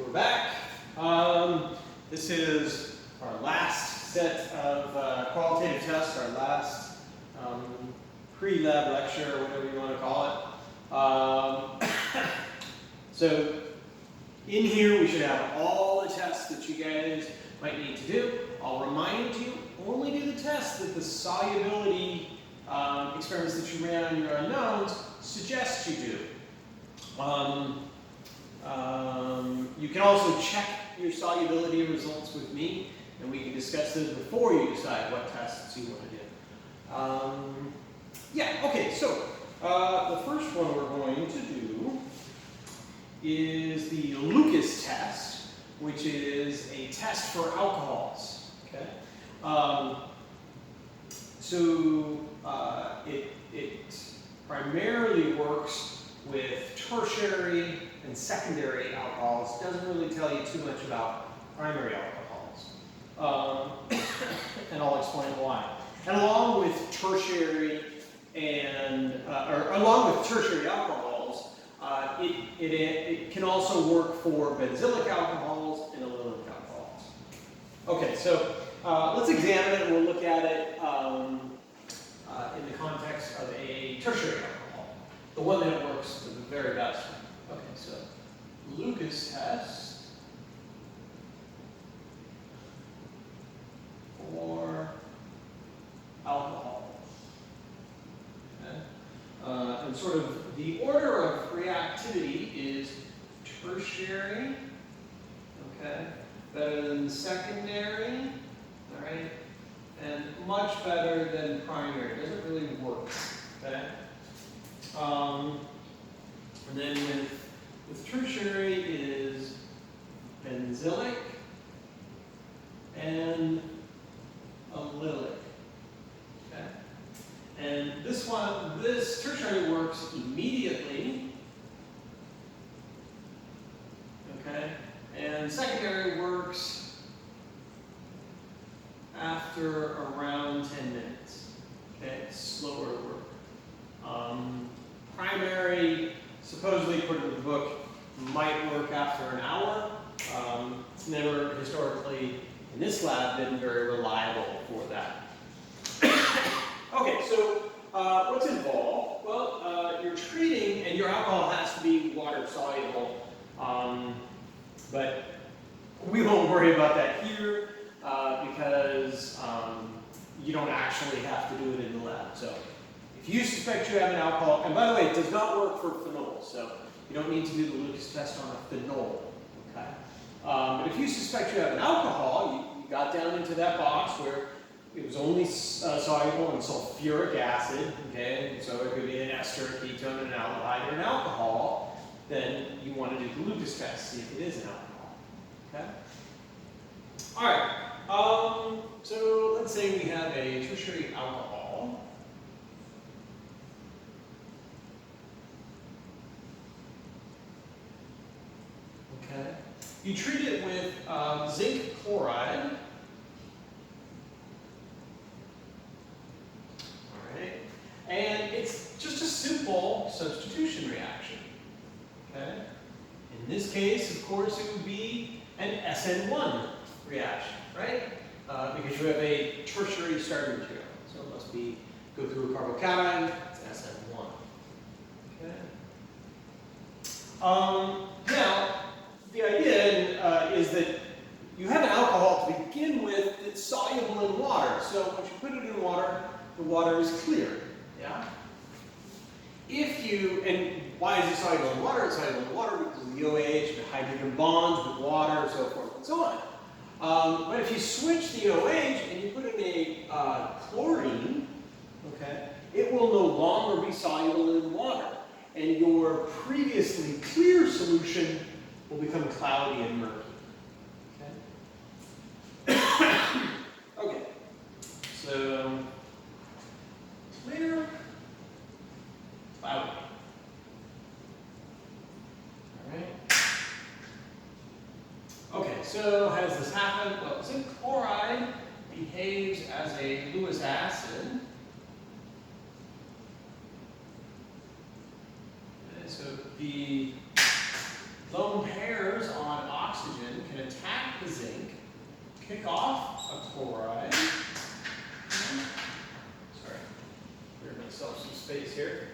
we're back. This is our last set of qualitative tests, our last pre-lab lecture, or whatever you want to call it. So in here we should have all the tests that you guys might need to do. I'll remind you, only do the tests that the solubility experiments that you ran on your unknowns suggest you do. You can also check your solubility results with me, and we can discuss those before you decide what tests you want to do. Yeah, okay, so the first one we're going to do is the Lucas test, which is a test for alcohols. Okay, it primarily works with tertiary and secondary alcohols. Doesn't really tell you too much about primary alcohols, and I'll explain why. And along with tertiary alcohols, it can also work for benzylic alcohols and allylic alcohols. Okay, so let's examine it, and we'll look at it in the context of a tertiary alcohol, the one that works the very best. Okay, so Lucas test for alcohol. Okay. And sort of the order of reactivity is tertiary, okay, better than secondary, all right, and much better than primary. It doesn't really work, okay? And then with tertiary is benzylic and allylic. Okay? And this tertiary works immediately. Okay? And secondary works after around 10 minutes. Okay? It's slower to work. Primary, supposedly, according to the book, might work after an hour. It's never historically in this lab been very reliable for that. Okay, so what's involved? Well, you're treating, and your alcohol has to be water soluble, but we won't worry about that here because you don't actually have to do it in the lab. So if you suspect you have an alcohol, and by the way, it does not work for phenol, so you don't need to do the Lucas test on a phenol, okay? But if you suspect you have an alcohol, you got down into that box where it was only soluble in sulfuric acid, okay? So it could be an ester, a ketone, an aldehyde, or an alcohol, then you want to do the Lucas test, see if it is an alcohol, okay? All right, so let's say we have a tertiary alcohol. Okay. You treat it with zinc chloride. All right. And it's just a simple substitution reaction. Okay. In this case, of course, it would be an SN1 reaction, right? Because you have a tertiary starting material. So it must be go through a carbocation, it's SN1. Okay. Now, the idea is that you have an alcohol to begin with that's soluble in water. So once you put it in water, the water is clear. Yeah? And why is it soluble in water? It's soluble in water because of the OH, the hydrogen bonds with water, so forth and so on. But if you switch the OH and you put in a chlorine, okay, it will no longer be soluble in water. And your previously clear solution will become cloudy and murky. Okay? Okay. So, clear, cloudy. All right. Okay, so how does this happen? Well, zinc chloride behaves as a Lewis acid. Okay, so the lone pairs on oxygen the zinc, kick off a chloride. Sorry, clear myself some space here.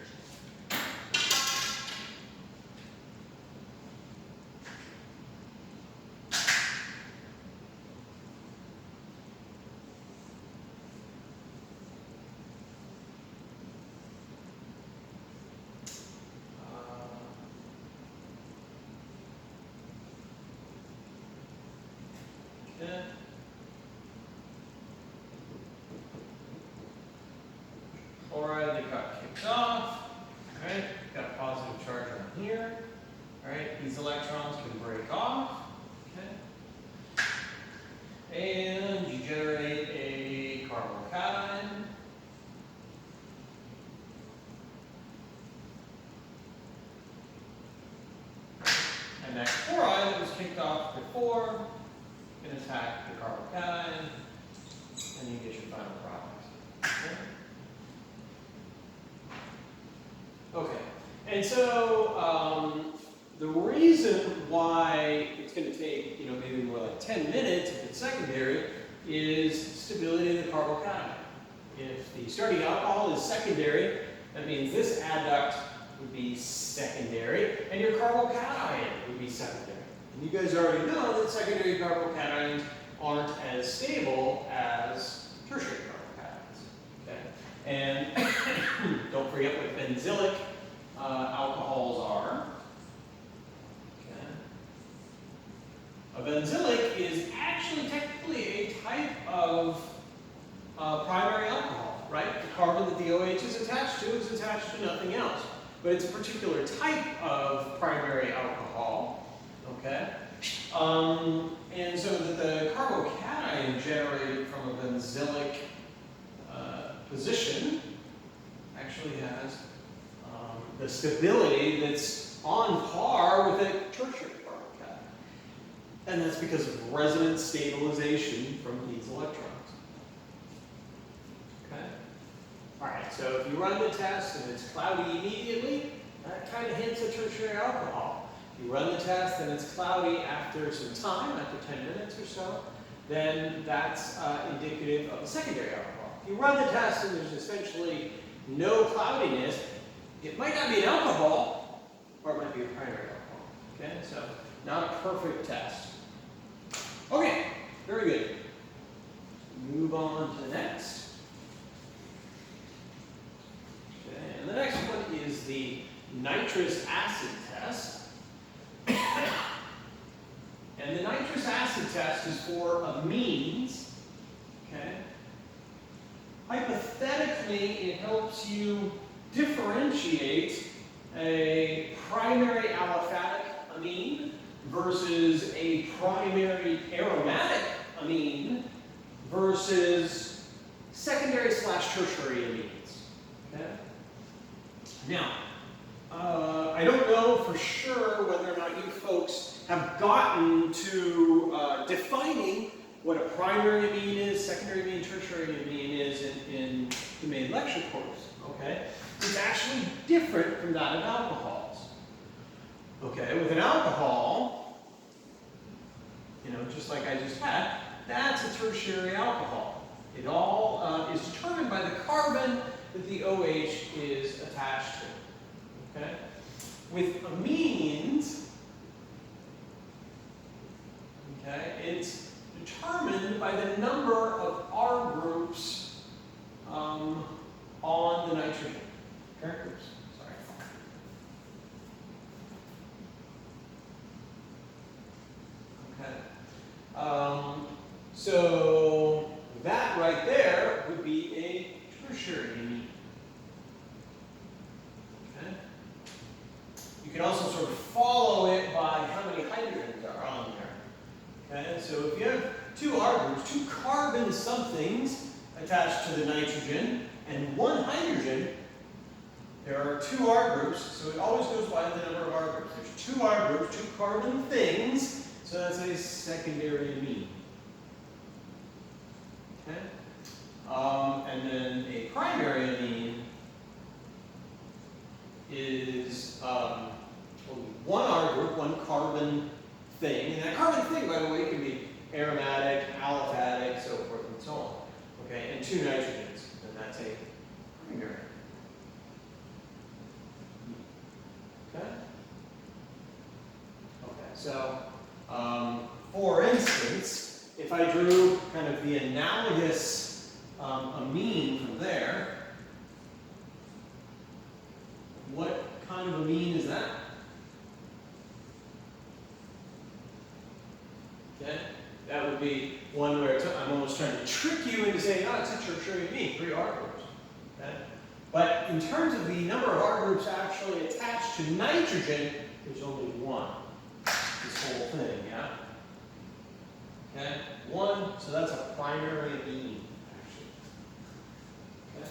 Okay. Chloride that got kicked off. All right, got a positive charge on here. All right, these electrons can break off. Okay. And you generate a carbocation. And that chloride that was kicked off before can attack the carbocation, and you get your final product. Okay. Okay. And so the reason why it's going to take, maybe more like 10 minutes if it's secondary is stability of the carbocation. If the starting alcohol is secondary, that means this adduct would be secondary, and your carbocation would be secondary. And you guys already know that secondary carbocations aren't as stable as tertiary carbocations. Okay? And don't forget what benzylic alcohols are. Okay. A benzylic is actually technically a type of primary alcohol, right? The carbon that the OH is attached to nothing else. But it's a particular type of primary alcohol. Okay, and so that the carbocation generated from a benzylic position actually has the stability that's on par with a tertiary carbocation. And that's because of resonance stabilization from these electrons. Okay? All right, so if you run the test and it's cloudy immediately, that kind of hints at tertiary alcohol. You run the test and it's cloudy after some time, after 10 minutes or so, then that's indicative of a secondary alcohol. If you run the test and there's essentially no cloudiness, it might not be an alcohol, or it might be a primary alcohol. Okay, so not a perfect test. Okay, very good. Move on to the next. Okay, and the next one is the nitrous acid test. And the nitrous acid test is for amines. Okay? Hypothetically, it helps you differentiate a primary aliphatic amine versus a primary aromatic amine versus secondary / tertiary amines. Okay? Now, I don't know for sure whether or not you folks have gotten to defining what a primary amine is, secondary amine, tertiary amine is in the main lecture course. Okay? It's actually different from that of alcohols. Okay, with an alcohol, just like I just had, that's a tertiary alcohol. It all is determined by the carbon that the OH is attached to. Okay? With amines, okay, it's determined by the number of R groups on the nitrogen. Parent groups, sorry. Okay. So that right there would be a tertiary amine. Okay. You can also sort of follow it by how many hydrogens are on there. Okay, so if you have two R groups, two carbon somethings attached to the nitrogen, and one hydrogen, there are two R groups, so it always goes by the number of R groups. There's two R groups, two carbon things, so that's a secondary amine. Okay? And then a primary amine is only one R group, one carbon thing. And that carbon thing, by the way, can be aromatic, aliphatic, so forth and so on. Okay, and 2 nitrogens, and that's a primary. Okay? Okay, so for instance, if I drew kind of the analogous amine from there, what kind of amine is that? Okay, that would be one where I'm almost trying to trick you into saying, oh, it's a tertiary amine, 3 R groups. Okay? But in terms of the number of R groups actually attached to nitrogen, there's only 1. This whole thing, yeah? Okay, 1, so that's a primary amine, actually. Okay?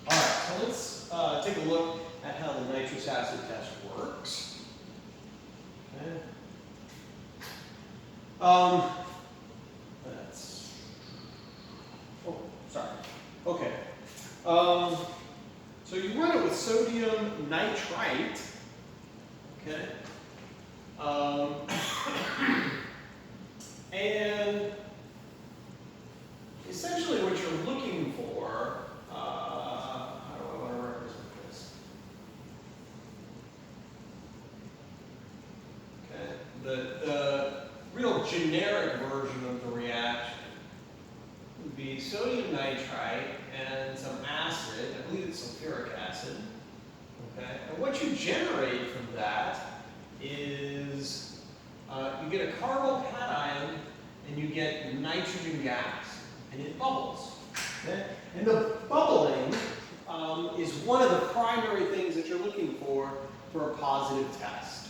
All right, so let's take a look at how the nitrous acid test works. Okay. Okay. So you run it with sodium nitrite. Okay. And essentially what you're looking for, how do I want to represent this? Okay. The real generic version of the reaction would be sodium nitrite and some acid, I believe it's sulfuric acid. Okay. And what you generate from that is you get a carbocation and you get nitrogen gas, and it bubbles. Okay? And the bubbling is one of the primary things that you're looking for a positive test.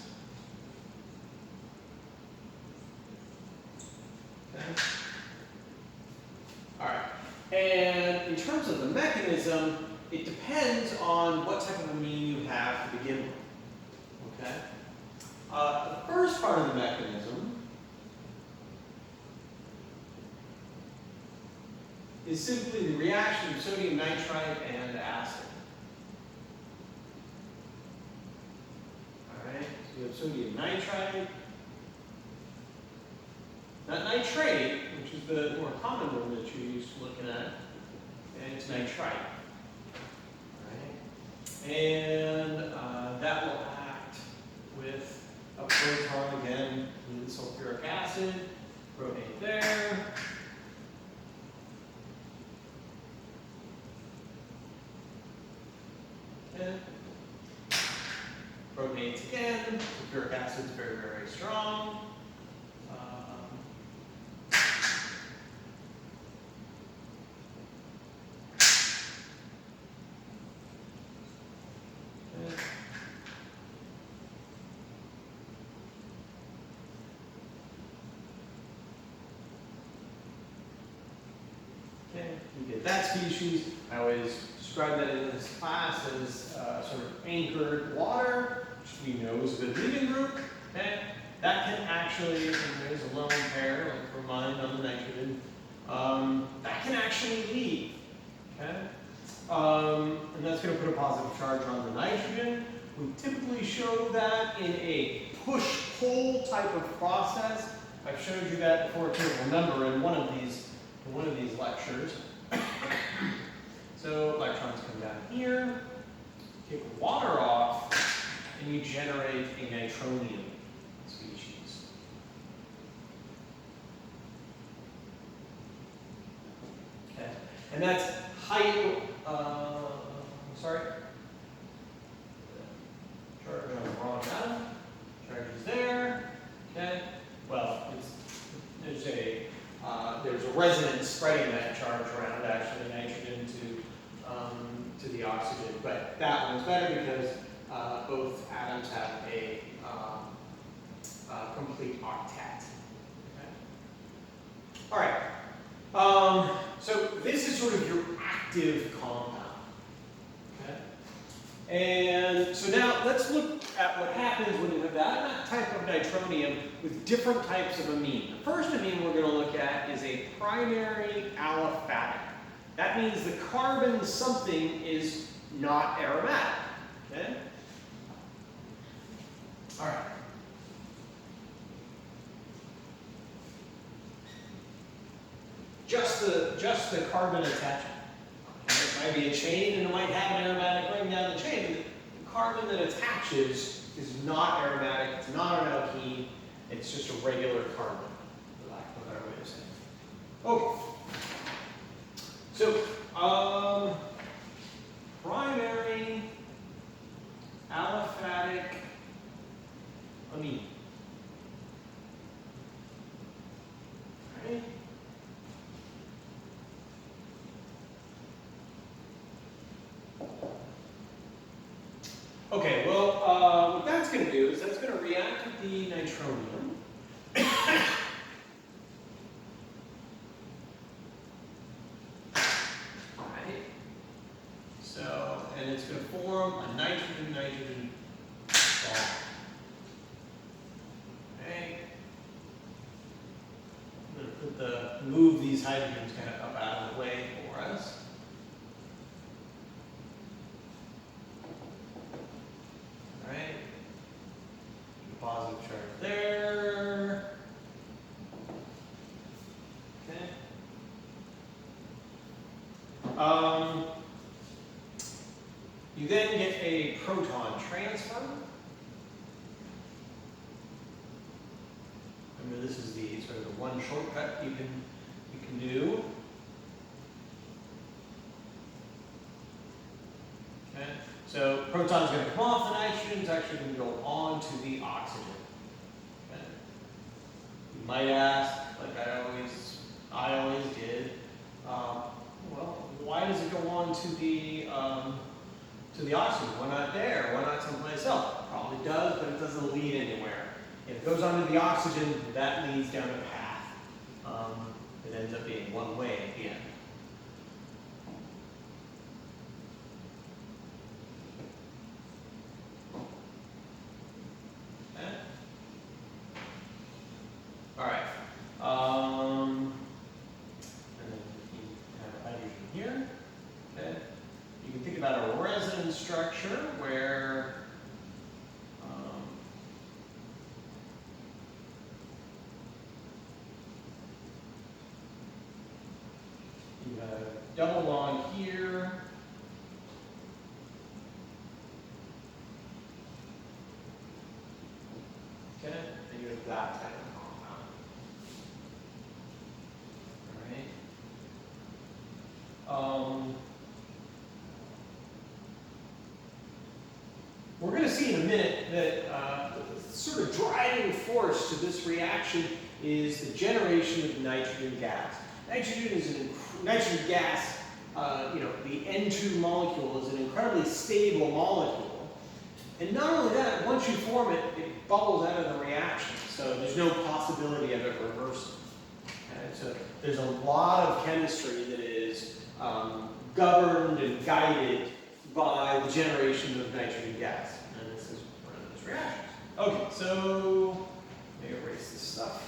Okay? All right. And in terms of the mechanism, it depends on what type of amine you have to begin with. Okay? The first part of the mechanism is simply the reaction of sodium nitrite and acid. All right, so we have sodium nitrite, not nitrate, which is the more common one that you're used to looking at, and it's nitrite. All right, and that will act with a proton again with sulfuric acid, protonate there. Okay. Protonates again. Sulfuric acid is very, very strong. Okay, you get that species. I always describe that in this class as sort of anchored water, which we know is a good leaving group. Okay, that can actually, and there's a lone pair, like for mine on the nitrogen, that can actually leave. Okay, and that's going to put a positive charge on the nitrogen. We typically show that in a push-pull type of process. I've showed you that before too. Remember, in one of these lectures. So electrons come down here, take water off, and you generate a nitronium species. Okay, and that's high. Sorry. Charge on the wrong atom. Charge is there. Okay. Well, there's a resonance spreading that charge around, actually, nitrogen to the oxygen. But that one's better because both atoms have a complete octet. Okay. All right. So this is sort of your active compound. Okay. And so now let's look at what happens when you have that type of nitronium with different types of amine. The first amine we're going to look at is a primary aliphatic. That means the carbon something is not aromatic. Okay? All right. just the carbon attachment. Okay, it might be a chain and it might have an aromatic ring down the chain, but the carbon that attaches is not aromatic, it's not an alkene, it's just a regular carbon, for lack of a better way to say it. Okay. So, primary aliphatic amine. Right? Okay, well, what that's going to do is that's going to react with the nitronium. Right? So, and it's going to form a nitrogen-nitrogen bond. Okay? I'm going to move these hydrogens kind of up out of the way for us. Right? Positive charge there. Okay. You then get a proton transfer. Remember, this is the sort of the one shortcut you can do. Okay. So proton's going to come off the nitrogen, it's actually going to go on to the oxygen. Okay. You might ask, like I always did, well, why does it go on to the oxygen? Why not there? Why not someplace else? It probably does, but it doesn't lead anywhere. If it goes onto the oxygen, that leads down a path. It ends up being one way at the end. All right. And then you have hydrogen here. Okay. You can think about a resonance structure where you have a double bond here. Okay. And you have that type of compound. We're going to see in a minute that the sort of driving force to this reaction is the generation of nitrogen gas. Nitrogen gas, the N2 molecule is an incredibly stable molecule. And not only that, once you form it, it bubbles out of the reaction. So there's no possibility of it reversing. Okay? So there's a lot of chemistry that is governed and guided by the generation of nitrogen gas. And this is one of those reactions. Okay, so let me erase this stuff.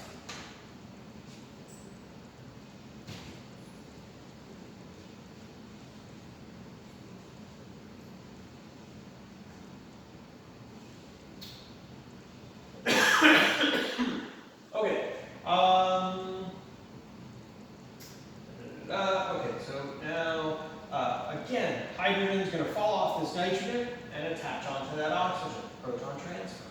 Okay. Okay, so now, again, hydrogen is going to fall off this nitrogen and attach onto that oxygen, proton transfer.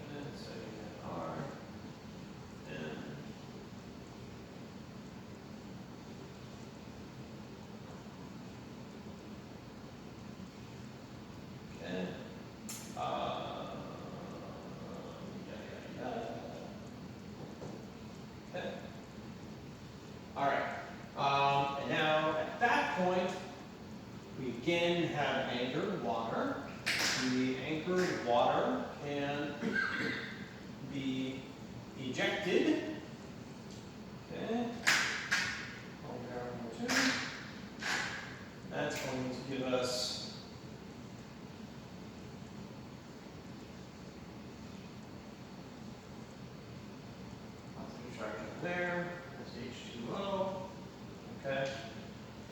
Okay, so you have R, N. Okay. Okay. All right. And now at that point, we again have anchored water. The anchored water can be ejected. Okay. That's going to give us there, that's H2O, okay?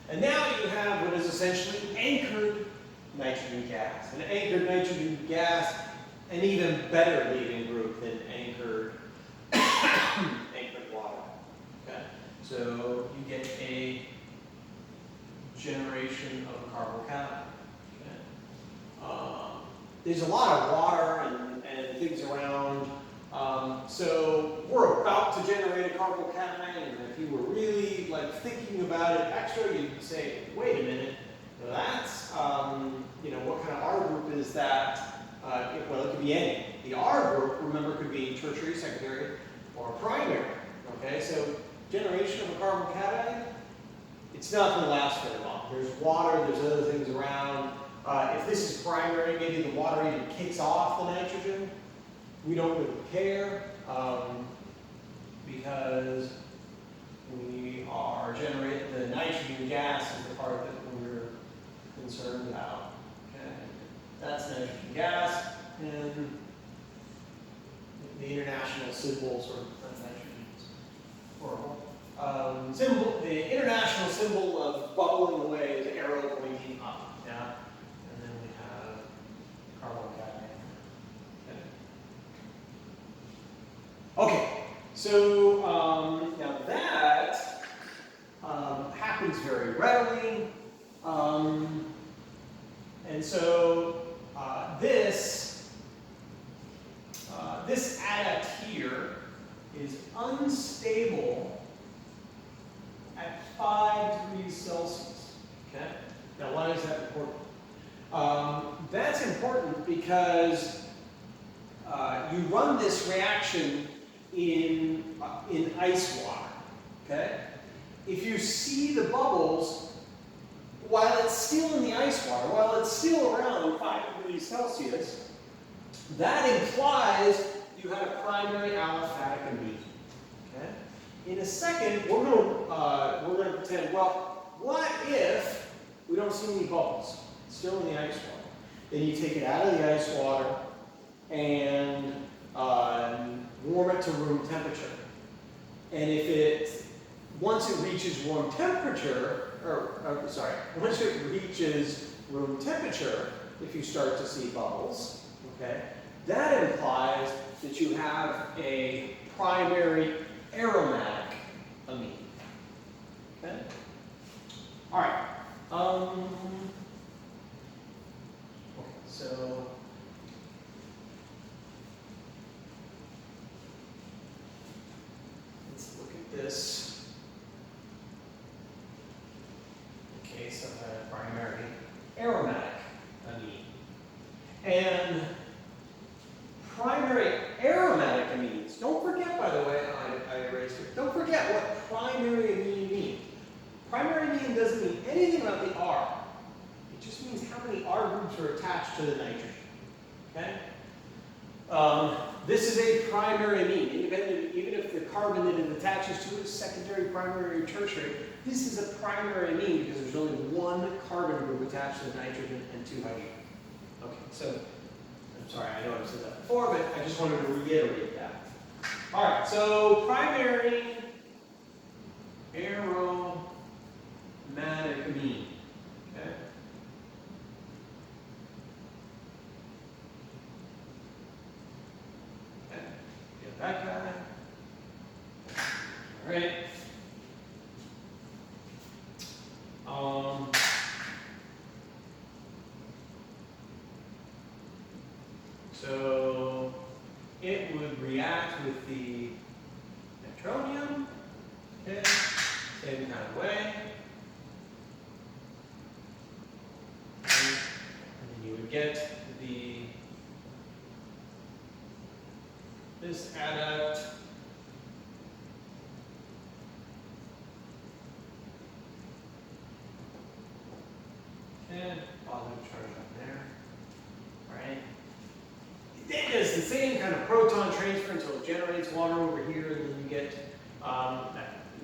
And now you have what is essentially anchored nitrogen gas. An anchored nitrogen gas, an even better leaving So you get a generation of a carbocation. Okay. There's a lot of water and things around. So we're about to generate a carbocation, and if you were really like thinking about it extra, you'd say, wait a minute, that's, you know, what kind of R group is that? Well, it could be any. The R group, remember, could be tertiary, secondary, or primary. Okay, so generation of a carbocation, it's not going to last very long. There's water, there's other things around. If this is primary, maybe the water even kicks off the nitrogen. We don't really care because we are generating the nitrogen gas is the part that we're concerned about. Okay, that's nitrogen gas, and the international symbol sort of nitrogen is horrible. The international symbol of bubbling away is arrow pointing up. Yeah, and then we have carbocation. Okay, so now that happens very readily, and so this adduct here is unstable at 5 degrees Celsius. Okay, now why is that important? That's important because you run this reaction in ice water, okay? If you see the bubbles, while it's still in the ice water, while it's still around 5 degrees Celsius, that implies you had a primary aliphatic amine, okay? In a second, we're going to pretend, well, what if we don't see any bubbles? It's still in the ice water. Then you take it out of the ice water and warm it to room temperature. And once it reaches room temperature, if you start to see bubbles, okay, that implies that you have a primary aromatic amine. Okay? All right. Okay, so let's look at this in case of a primary aromatic amine. And primary aromatic amines, don't forget, by the way, I erased it, don't forget what primary amine means. Primary amine doesn't mean anything about the R. It just means how many R groups are attached to the nitrogen. Okay? This is a primary amine, independent, even if the carbon that it attaches to is secondary, primary, or tertiary. This is a primary amine because there's only one carbon group attached to the nitrogen and two hydrogen. Okay, so I'm sorry, I know I've said that before, but I just wanted to reiterate that. All right, so primary aromatic amine. Okay. Okay. Get that guy. All right. So it would react with the nitronium, okay, same kind of way. And then you would get this adduct. And positive charge up there. All right. It does the same kind of proton transfer until it generates water over here, and then you get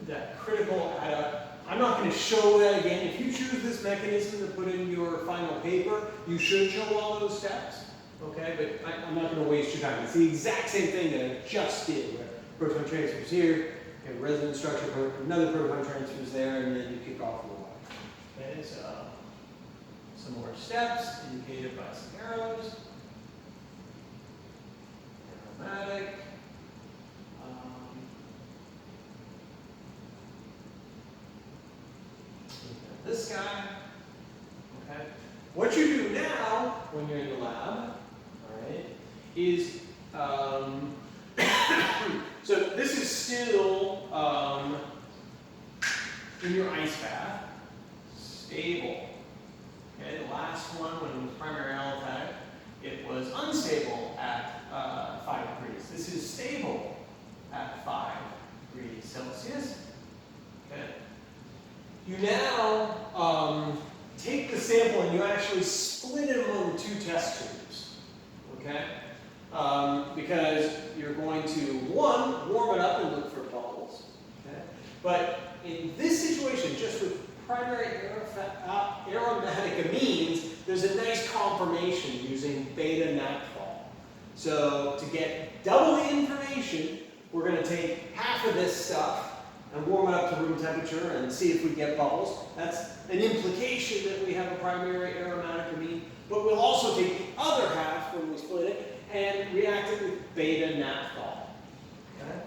that critical adduct. I'm not going to show that again. If you choose this mechanism to put in your final paper, you should show all those steps. Okay, but I'm not going to waste your time. It's the exact same thing that I just did, where proton transfers here, and resonance structure, another proton transfers there, and then you kick off the water. Okay, so some more steps indicated by some arrows. Aromatic. this guy. Okay. What you do now when you're in the lab, all right, is so this is still in your ice bath, stable. Okay, the last one when it was primary aliphatic, it was unstable at 5 degrees. This is stable at 5 degrees Celsius. Okay. You now take the sample and you actually split it among 2 test tubes. Okay? Because you're going to, one, warm it up and look for bubbles. Okay? But in this situation, just with primary aromatic amines, there's a nice confirmation using beta naphthalene. So to get double the information, we're going to take half of this stuff and warm it up to room temperature and see if we get bubbles. That's an implication that we have a primary aromatic amine. But we'll also take the other half when we split it and react it with beta naphthalene. Okay?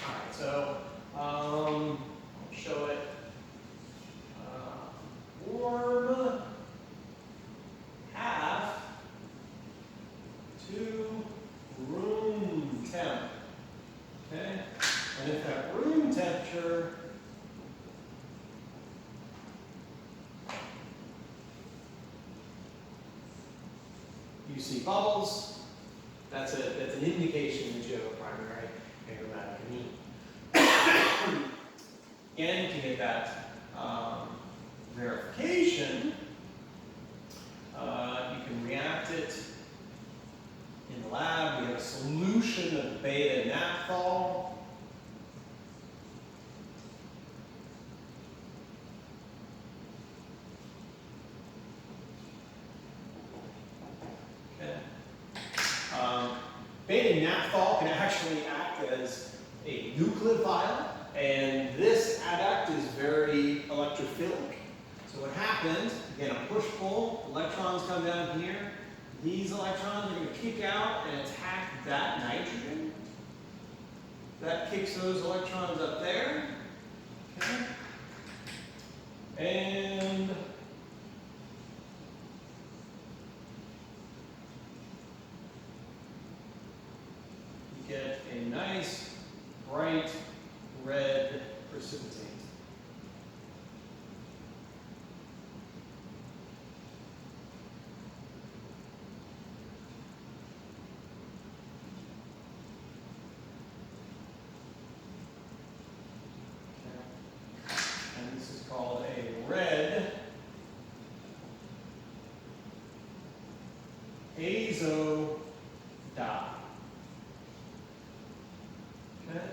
All right, so I'll show it. Warm half to room temp. Okay? And if at room temperature you see bubbles, that's an indication that you have a primary aromatic amine. And to get that verification, you can react it in the lab. We have a solution of beta naphthalene. Beta naphthalene can actually act as a nucleophile, and this adduct is very electrophilic. So what happens, again, a push-pull, electrons come down here. These electrons are going to kick out and attack that nitrogen. That kicks those electrons up there. Okay. And get a nice, bright red precipitate. Okay. And this is called a red azo dye. Okay.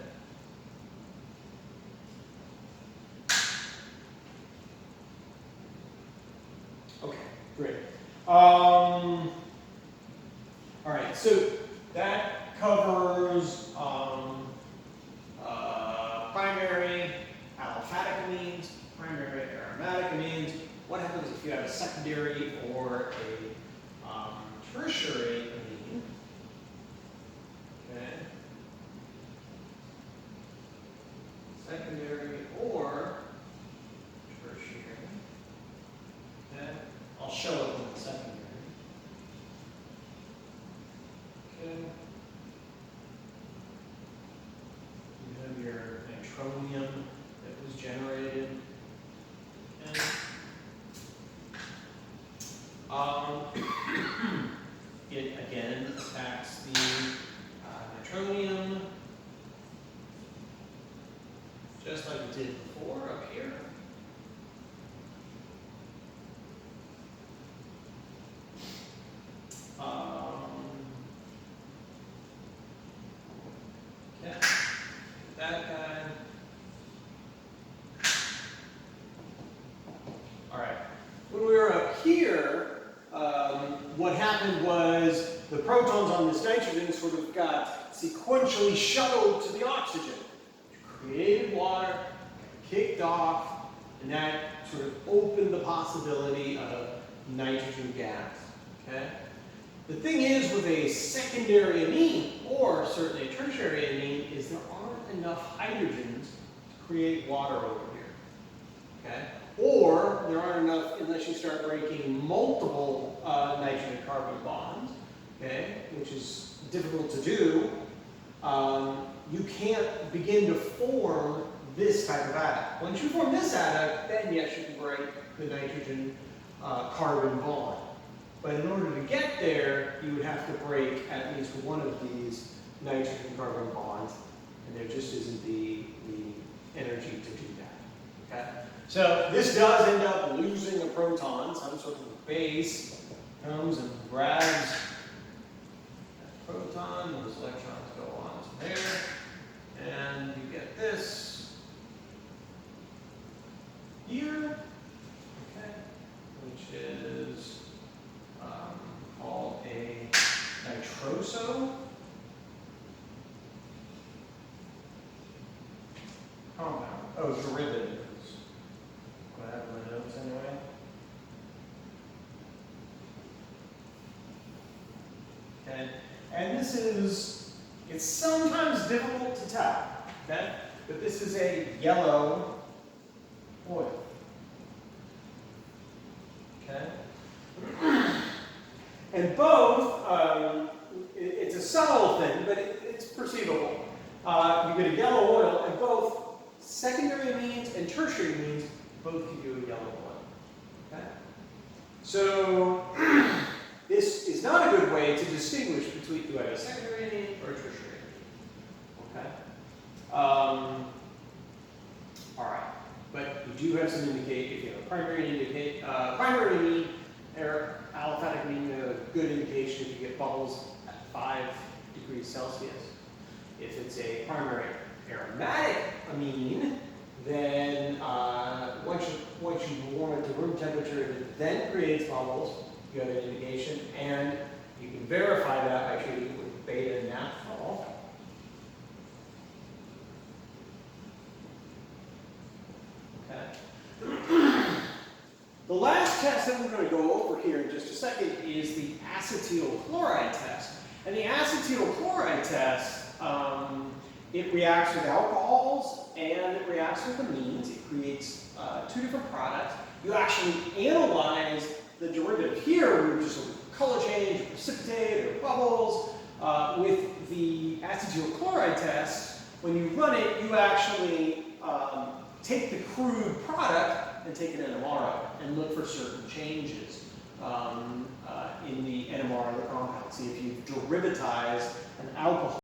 Okay, great. All right, so that covers primary aliphatic amines, primary aromatic amines. What happens if you have a secondary or a tertiary amine? Okay. Secondary or tertiary. Okay. I'll show it with the secondary. Okay. You have your nitronium that was generated. Okay. It again attacks the nitronium, just like we did before up here. Okay, that guy. All right, when we were up here, what happened was the protons on this nitrogen sort of got sequentially shuttled to the oxygen. Created water, kicked off, and that sort of opened the possibility of nitrogen gas. Okay? The thing is with a secondary amine, or certainly a tertiary amine, is there aren't enough hydrogens to create water over here. Okay? Or there aren't enough unless you start breaking multiple nitrogen carbon bonds, okay, which is difficult to do. You can't begin to form this type of adduct. Once you form this adduct, then yes, you can break the nitrogen carbon bond. But in order to get there, you would have to break at least one of these nitrogen carbon bonds, and there just isn't the energy to do that. Okay? So this does end up losing a proton. Some sort of base comes and grabs that proton, those electrons go on to there, and you get this here, okay, which is called a nitroso compound. Oh, derivative. I have my notes anyway. Okay, and this is, it's sometimes difficult to tell, okay, but this is a yellow oil. Okay, and both, it's a subtle thing, but it's perceivable. You get a yellow oil, and both secondary amines and tertiary amines both give you a yellow oil. Okay? So this is not a good way to distinguish between do I have a secondary amine or a tertiary amine. Okay? All right. But you do have some indicate if you have a primary amine or aliphatic amine, you have a good indication if you get bubbles at 5 degrees Celsius. If it's a primary aromatic amine, then once you warm it to room temperature, it then creates bubbles. You have an indication, and you can verify that by treating it with beta naphthol. Okay. The last test that we're going to go over here in just a second is the acetyl chloride test. And the acetyl chloride test, it reacts with alcohols and it reacts with amines. It creates two different products. You actually analyze the derivative here, which is a color change, or precipitate, or bubbles. With the acetyl chloride test, when you run it, you actually take the crude product and take an NMR of it and look for certain changes in the NMR of the compound. See if you've derivatized an alcohol.